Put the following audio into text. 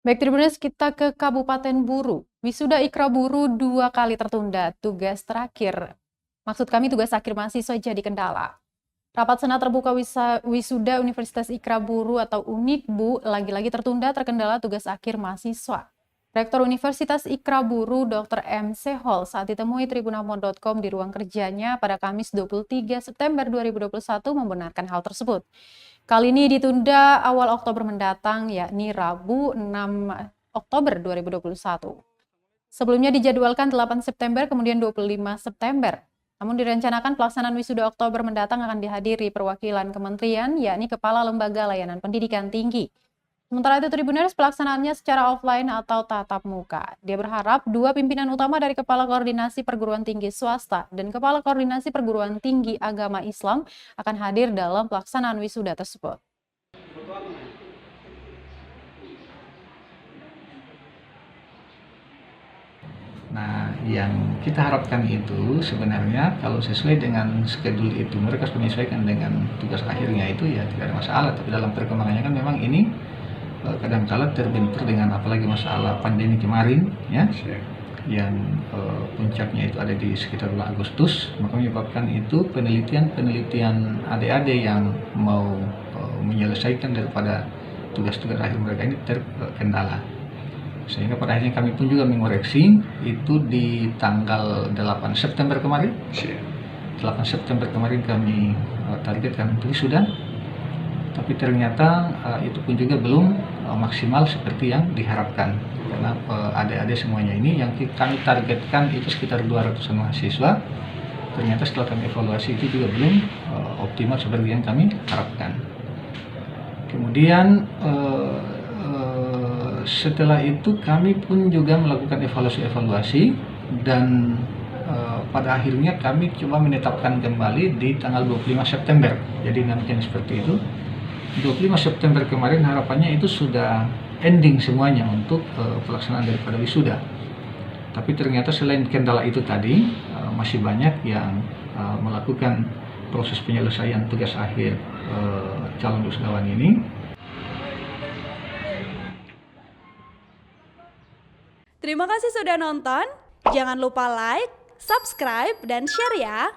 Baik, Tribuners, kita ke Kabupaten Buru. Wisuda Ikra Buru 2 kali tertunda. Tugas terakhir, maksud kami tugas akhir mahasiswa jadi kendala. Rapat Senat Terbuka Wisuda Universitas Ikra Buru atau UNIKBU lagi-lagi tertunda terkendala tugas akhir mahasiswa. Rektor Universitas Ikra Buru Dr. M. Sehol saat ditemui tribunamon.com di ruang kerjanya pada Kamis 23 September 2021 membenarkan hal tersebut. Kali ini ditunda awal Oktober mendatang, yakni Rabu 6 Oktober 2021. Sebelumnya dijadwalkan 8 September, kemudian 25 September. Namun direncanakan pelaksanaan wisuda Oktober mendatang akan dihadiri perwakilan kementerian, yakni Kepala Lembaga Layanan Pendidikan Tinggi. Sementara itu, Tribuners, pelaksanaannya secara offline atau tatap muka. Dia berharap dua pimpinan utama dari Kepala Koordinasi Perguruan Tinggi Swasta dan Kepala Koordinasi Perguruan Tinggi Agama Islam akan hadir dalam pelaksanaan wisuda tersebut. Nah, yang kita harapkan itu sebenarnya kalau sesuai dengan schedule itu mereka menyesuaikan dengan tugas akhirnya itu ya tidak ada masalah. Tapi dalam perkembangannya kan memang ini kadang-kala terbentur dengan apalagi masalah pandemi kemarin ya, yang puncaknya itu ada di sekitar bulan Agustus, maka menyebabkan itu penelitian adik-adik yang mau menyelesaikan daripada tugas-tugas akhir mereka ini terkendala. Sehingga pada akhirnya kami pun juga mengoreksi itu di tanggal 8 September kemarin. 8 September kemarin kami targetkan untuk sudah, tapi ternyata itu pun juga belum maksimal seperti yang diharapkan. Karena adik-adik semuanya ini yang kami targetkan itu sekitar 200-an mahasiswa, ternyata setelah kami evaluasi itu juga belum optimal seperti yang kami harapkan. Kemudian setelah itu kami pun juga melakukan evaluasi dan pada akhirnya kami coba menetapkan kembali di tanggal 25 September. Jadi nantinya seperti itu. 25 September kemarin harapannya itu sudah ending semuanya untuk pelaksanaan daripada wisuda. Tapi ternyata selain kendala itu tadi masih banyak yang melakukan proses penyelesaian tugas akhir calon wisudawan ini. Terima kasih sudah nonton. Jangan lupa like, subscribe, dan share ya.